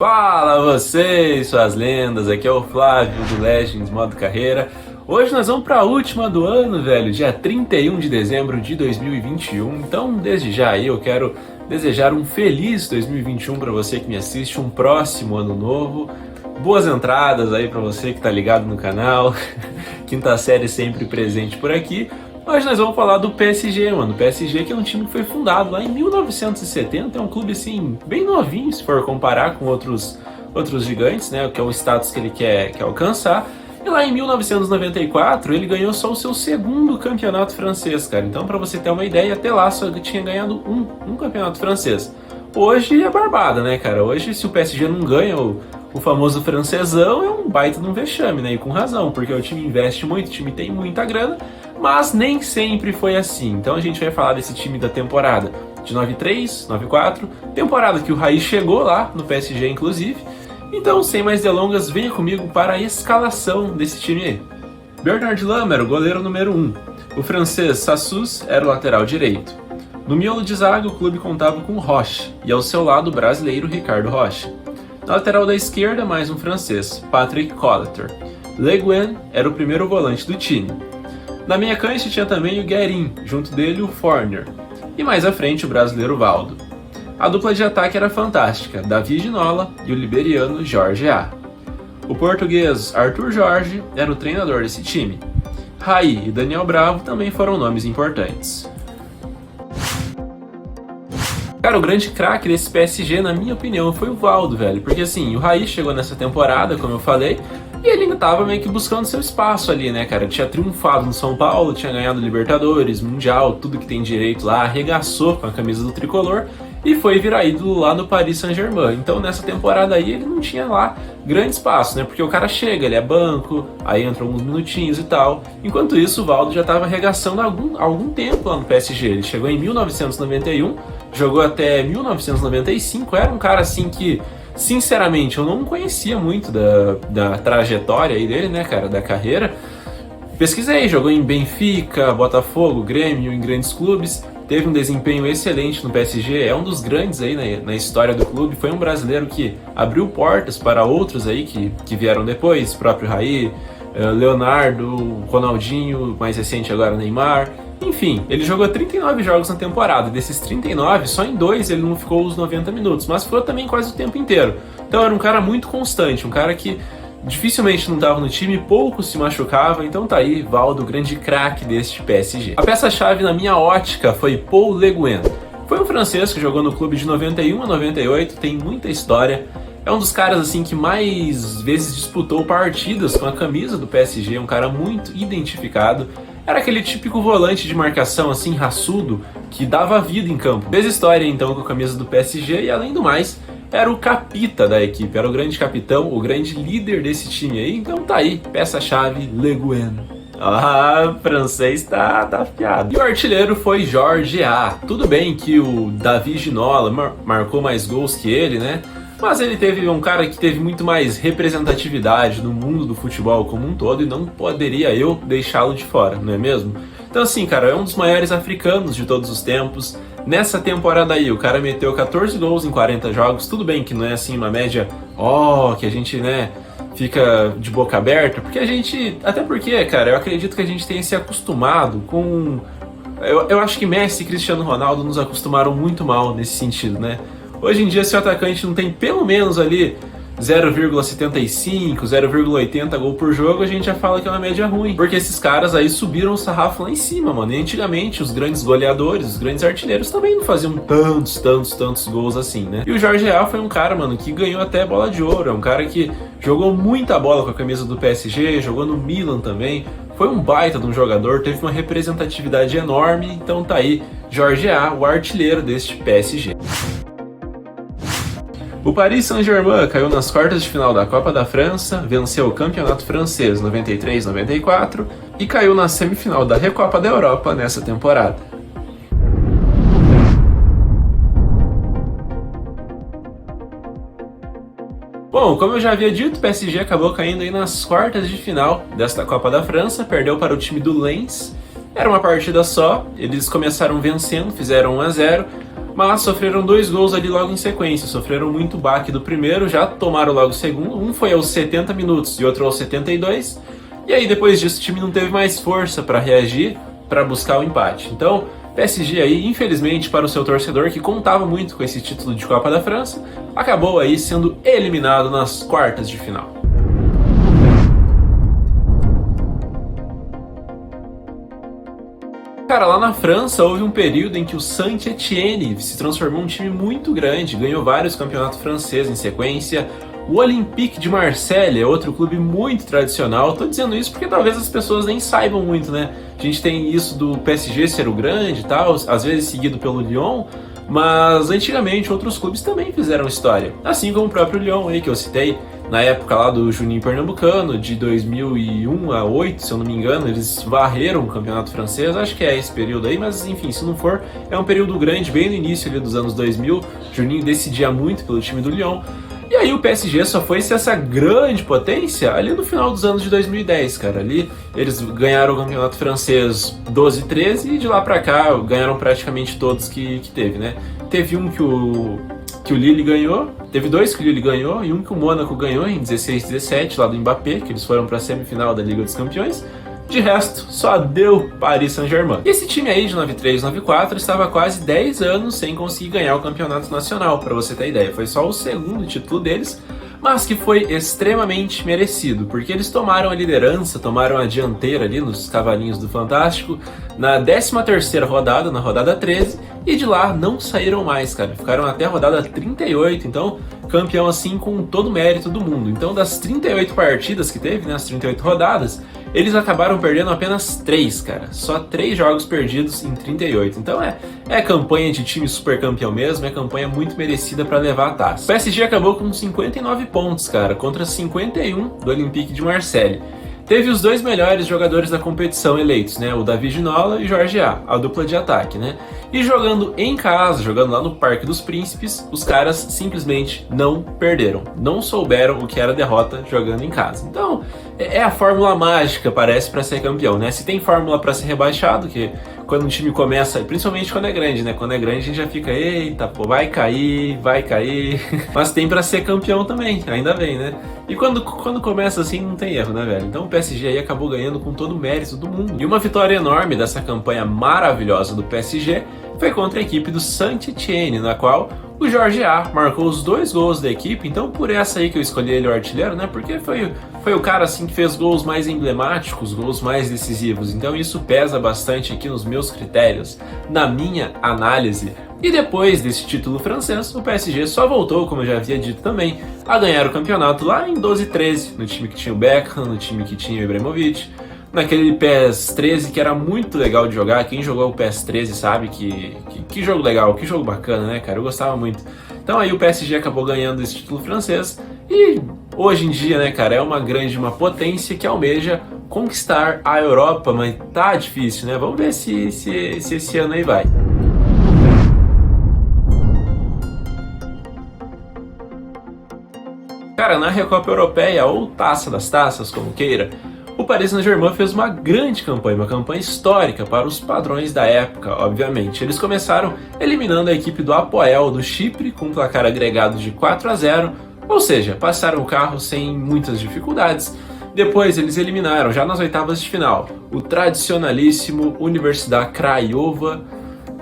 Fala vocês, suas lendas, aqui é o Flávio do Legends Modo Carreira. Hoje nós vamos para a última do ano, velho, dia 31 de dezembro de 2021. Então, desde já aí eu quero desejar um feliz 2021 para você que me assiste, um próximo ano novo. Boas entradas aí para você que tá ligado no canal. Quinta série sempre presente por aqui. Hoje nós vamos falar do PSG, mano. O PSG que é um time que foi fundado lá em 1970, é um clube assim, bem novinho se for comparar com outros gigantes, né? Que é o status que ele quer alcançar. E lá em 1994 ele ganhou só o seu segundo campeonato francês, cara. Então, pra você ter uma ideia, até lá só tinha ganhado um campeonato francês. Hoje é barbada, né, cara? Hoje, se o PSG não ganha o famoso francesão, é um baita de um vexame, né? E com razão, porque o time investe muito, o time tem muita grana, mas nem sempre foi assim. Então a gente vai falar desse time da temporada de 93, 94, temporada que o Raí chegou lá no PSG, inclusive. Então, sem mais delongas, venha comigo para a escalação desse time aí. Bernard Lam era o goleiro número 1. O francês Sassus era o lateral direito. No miolo de zaga, o clube contava com Roche, e ao seu lado o brasileiro Ricardo Rocha. Na lateral da esquerda, mais um francês, Patrick Colleter. Le Guen era o primeiro volante do time. Na meia cancha tinha também o Guerin, junto dele o Fournier. E mais à frente o brasileiro Valdo. A dupla de ataque era fantástica, Davi Ginola e o liberiano Jorge A. O português Arthur Jorge era o treinador desse time. Raí e Daniel Bravo também foram nomes importantes. Cara, o grande craque desse PSG, na minha opinião, foi o Valdo, velho. Porque assim, o Raí chegou nessa temporada, como eu falei, e ele ainda tava meio que buscando seu espaço ali, né, cara? Tinha triunfado no São Paulo, tinha ganhado Libertadores, Mundial, tudo que tem direito lá, arregaçou com a camisa do tricolor e foi virar ídolo lá no Paris Saint-Germain. Então nessa temporada aí ele não tinha lá grande espaço, né? Porque o cara chega, ele é banco, aí entra alguns minutinhos e tal. Enquanto isso, o Valdo já tava arregaçando há algum tempo lá no PSG. Ele chegou em 1991, jogou até 1995, era um cara assim que, sinceramente, eu não conhecia muito da trajetória aí dele, né, cara, da carreira. Pesquisei, jogou em Benfica, Botafogo, Grêmio, em grandes clubes, teve um desempenho excelente no PSG, é um dos grandes aí na história do clube, foi um brasileiro que abriu portas para outros aí que vieram depois, próprio Raí, Leonardo, Ronaldinho, mais recente agora Neymar. Enfim, ele jogou 39 jogos na temporada, desses 39, só em 2 ele não ficou os 90 minutos, mas ficou também quase o tempo inteiro. Então era um cara muito constante, um cara que dificilmente não estava no time, pouco se machucava, então tá aí, Valdo, grande craque deste PSG. A peça-chave na minha ótica foi Paul Le Guen. Foi um francês que jogou no clube de 91 a 98, tem muita história. É um dos caras assim que mais vezes disputou partidas com a camisa do PSG, um cara muito identificado. Era aquele típico volante de marcação assim, raçudo, que dava vida em campo. Fez história então com a camisa do PSG e, além do mais, era o capita da equipe, era o grande capitão, o grande líder desse time aí. Então tá aí, peça-chave Le Guen. Ah, francês tá afiado. E o artilheiro foi Jorge A. Tudo bem que o Davi Ginola marcou mais gols que ele, né? Mas ele teve um cara que teve muito mais representatividade no mundo do futebol como um todo e não poderia eu deixá-lo de fora, não é mesmo? Então assim, cara, é um dos maiores africanos de todos os tempos. Nessa temporada aí, o cara meteu 14 gols em 40 jogos. Tudo bem que não é assim uma média, que a gente, né, fica de boca aberta, porque a gente, até porque, cara, eu acredito que a gente tenha se acostumado com... Eu acho que Messi e Cristiano Ronaldo nos acostumaram muito mal nesse sentido, né? Hoje em dia, se o atacante não tem pelo menos ali 0,75, 0,80 gol por jogo, a gente já fala que é uma média ruim. Porque esses caras aí subiram o sarrafo lá em cima, mano. E antigamente, os grandes goleadores, os grandes artilheiros também não faziam tantos gols assim, né? E o Jorge A foi um cara, mano, que ganhou até bola de ouro. É um cara que jogou muita bola com a camisa do PSG, jogou no Milan também. Foi um baita de um jogador, teve uma representatividade enorme. Então tá aí, Jorge A, o artilheiro deste PSG. O Paris Saint-Germain caiu nas quartas de final da Copa da França, venceu o campeonato francês 93-94 e caiu na semifinal da Recopa da Europa nessa temporada. Bom, como eu já havia dito, o PSG acabou caindo aí nas quartas de final desta Copa da França, perdeu para o time do Lens. Era uma partida só, eles começaram vencendo, fizeram 1 a 0, mas sofreram 2 gols ali logo em sequência, sofreram muito baque do primeiro, já tomaram logo o segundo, um foi aos 70 minutos e outro aos 72, e aí depois disso o time não teve mais força para reagir, para buscar o empate. Então, PSG aí, infelizmente para o seu torcedor, que contava muito com esse título de Copa da França, acabou aí sendo eliminado nas quartas de final. Cara, lá na França houve um período em que o Saint-Étienne se transformou em um time muito grande, ganhou vários campeonatos franceses em sequência. O Olympique de Marseille é outro clube muito tradicional. Tô dizendo isso porque talvez as pessoas nem saibam muito, né? A gente tem isso do PSG ser o grande e tal, às vezes seguido pelo Lyon, mas antigamente outros clubes também fizeram história. Assim como o próprio Lyon aí que eu citei, na época lá do Juninho Pernambucano, de 2001 a 2008, se eu não me engano, eles varreram o campeonato francês, acho que é esse período aí, mas enfim, se não for, é um período grande, bem no início ali dos anos 2000, Juninho decidia muito pelo time do Lyon. E aí o PSG só foi ser essa grande potência ali no final dos anos de 2010, cara. Ali eles ganharam o campeonato francês 12 e 13 e de lá pra cá ganharam praticamente todos que teve, né? Teve um que o Lille ganhou, teve 2 que o Lille ganhou e um que o Mônaco ganhou em 16 e 17 lá do Mbappé, que eles foram pra semifinal da Liga dos Campeões. De resto, só deu Paris Saint-Germain. E esse time aí de 93-94 estava há quase 10 anos sem conseguir ganhar o campeonato nacional, para você ter ideia. Foi só o segundo título deles, mas que foi extremamente merecido, porque eles tomaram a liderança, tomaram a dianteira ali nos cavalinhos do Fantástico na 13ª rodada, na rodada 13, e de lá não saíram mais, cara. Ficaram até a rodada 38, então campeão assim com todo o mérito do mundo. Então das 38 partidas que teve, né, as 38 rodadas, eles acabaram perdendo apenas 3, cara. Só 3 jogos perdidos em 38. Então é campanha de time super campeão mesmo, é campanha muito merecida para levar a taça. O PSG acabou com 59 pontos, cara, contra 51 do Olympique de Marseille. Teve os 2 melhores jogadores da competição eleitos, né? O David Ginola e Jorge A, a dupla de ataque, né? E jogando em casa, jogando lá no Parque dos Príncipes, os caras simplesmente não perderam. Não souberam o que era derrota jogando em casa. Então, é a fórmula mágica, parece, para ser campeão, né? Se tem fórmula para ser rebaixado, que quando um time começa, principalmente quando é grande, né? Quando é grande a gente já fica, eita, pô, vai cair. Mas tem para ser campeão também, ainda bem, né? E quando começa assim, não tem erro, né, velho? Então o PSG aí acabou ganhando com todo o mérito do mundo. E uma vitória enorme dessa campanha maravilhosa do PSG foi contra a equipe do Saint-Étienne, na qual o Jorge A marcou os 2 gols da equipe. Então por essa aí que eu escolhi ele o artilheiro, né? Porque foi o cara assim que fez gols mais emblemáticos, gols mais decisivos. Então isso pesa bastante aqui nos meus critérios, na minha análise. E depois desse título francês, o PSG só voltou, como eu já havia dito também, a ganhar o campeonato lá em 12-13, no time que tinha o Beckham, no time que tinha o Ibrahimovic, naquele PES 13 que era muito legal de jogar. Quem jogou o PES 13 sabe que jogo legal, que jogo bacana, né, cara? Eu gostava muito. Então aí o PSG acabou ganhando esse título francês e hoje em dia, né, cara, é uma potência que almeja conquistar a Europa, mas tá difícil, né? Vamos ver se esse ano aí vai. Cara, na Recopa Europeia, ou Taça das Taças, como queira, o Paris Saint-Germain fez uma grande campanha, uma campanha histórica para os padrões da época, obviamente. Eles começaram eliminando a equipe do Apoel do Chipre com um placar agregado de 4-0, ou seja, passaram o carro sem muitas dificuldades. Depois eles eliminaram, já nas oitavas de final, o tradicionalíssimo Universidad Craiova,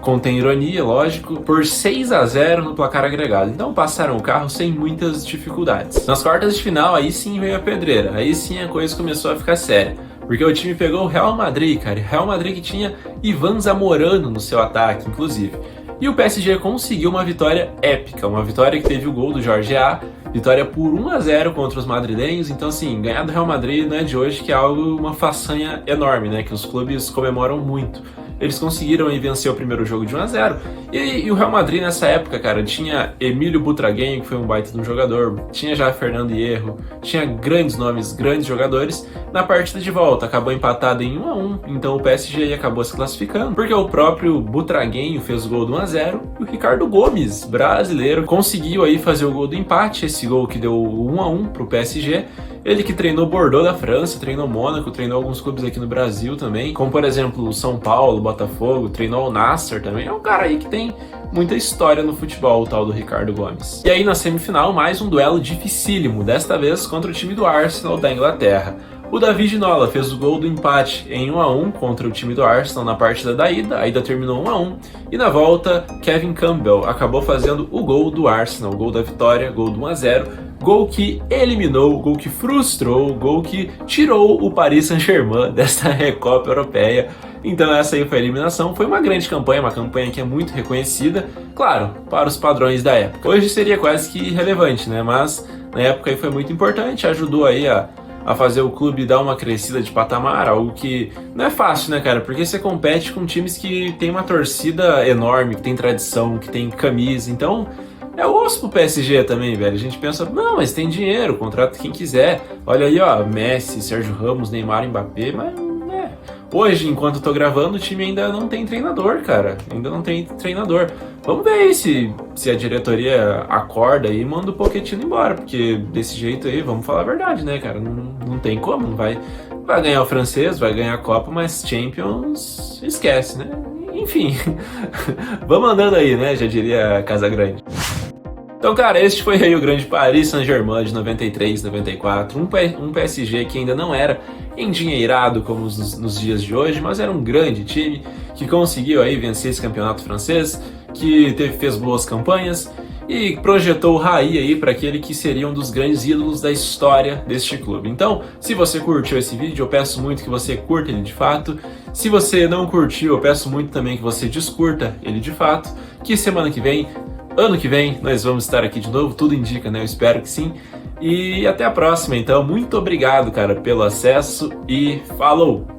contém ironia, lógico, por 6-0 no placar agregado. Então passaram o carro sem muitas dificuldades. Nas quartas de final, aí sim veio a pedreira. Aí sim a coisa começou a ficar séria. Porque o time pegou o Real Madrid, cara. Real Madrid que tinha Ivan Zamorano no seu ataque, inclusive. E o PSG conseguiu uma vitória épica. Uma vitória que teve o gol do Jorge A. Vitória por 1-0 contra os madrilenhos. Então, assim, ganhar do Real Madrid não é de hoje, que é uma façanha enorme, né? Que os clubes comemoram muito. Eles conseguiram aí vencer o primeiro jogo de 1-0. E o Real Madrid nessa época, cara, tinha Emílio Butragueño, que foi um baita de um jogador, tinha já Fernando Hierro, tinha grandes nomes, grandes jogadores. Na partida de volta, acabou empatado em 1-1, então o PSG aí acabou se classificando, porque o próprio Butragueño fez o gol do 1-0 e o Ricardo Gomes, brasileiro, conseguiu aí fazer o gol do empate, esse gol que deu o 1-1 pro PSG. Ele que treinou Bordeaux da França, treinou Mônaco, treinou alguns clubes aqui no Brasil também, como por exemplo o São Paulo, Botafogo, treinou o Nasser também. É um cara aí que tem muita história no futebol, o tal do Ricardo Gomes. E aí na semifinal, mais um duelo dificílimo, desta vez contra o time do Arsenal da Inglaterra. O David Ginola fez o gol do empate em 1-1 contra o time do Arsenal na partida da ida, a ida terminou 1-1, e na volta, Kevin Campbell acabou fazendo o gol do Arsenal, o gol da vitória, gol do 1-0, gol que eliminou, gol que frustrou, gol que tirou o Paris Saint-Germain desta Recopa Europeia. Então essa aí foi a eliminação, foi uma grande campanha, uma campanha que é muito reconhecida, claro, para os padrões da época. Hoje seria quase que irrelevante, né? Mas na época aí foi muito importante, ajudou aí a fazer o clube dar uma crescida de patamar, algo que não é fácil, né, cara? Porque você compete com times que tem uma torcida enorme, que tem tradição, que tem camisa, então é o osso pro PSG também, velho. A gente pensa, não, mas tem dinheiro, contrata quem quiser. Olha aí, ó, Messi, Sérgio Ramos, Neymar, Mbappé, mas hoje, enquanto eu tô gravando, o time ainda não tem treinador, cara. Ainda não tem treinador. Vamos ver aí se a diretoria acorda e manda o Pochettino embora, porque desse jeito aí, vamos falar a verdade, né, cara? Não tem como, não vai ganhar o francês, vai ganhar a Copa, mas Champions, esquece, né? Enfim, vamos andando aí, né? Já diria Casagrande. Então, cara, este foi aí o grande Paris Saint-Germain de 93, 94, um PSG que ainda não era endinheirado como nos dias de hoje, mas era um grande time que conseguiu aí vencer esse campeonato francês, que fez boas campanhas e projetou o Raí aí para aquele que seria um dos grandes ídolos da história deste clube. Então, se você curtiu esse vídeo, eu peço muito que você curta ele de fato. Se você não curtiu, eu peço muito também que você descurta ele de fato, que semana que vem, ano que vem, nós vamos estar aqui de novo, tudo indica, né? Eu espero que sim. E até a próxima, então. Muito obrigado, cara, pelo acesso e falou!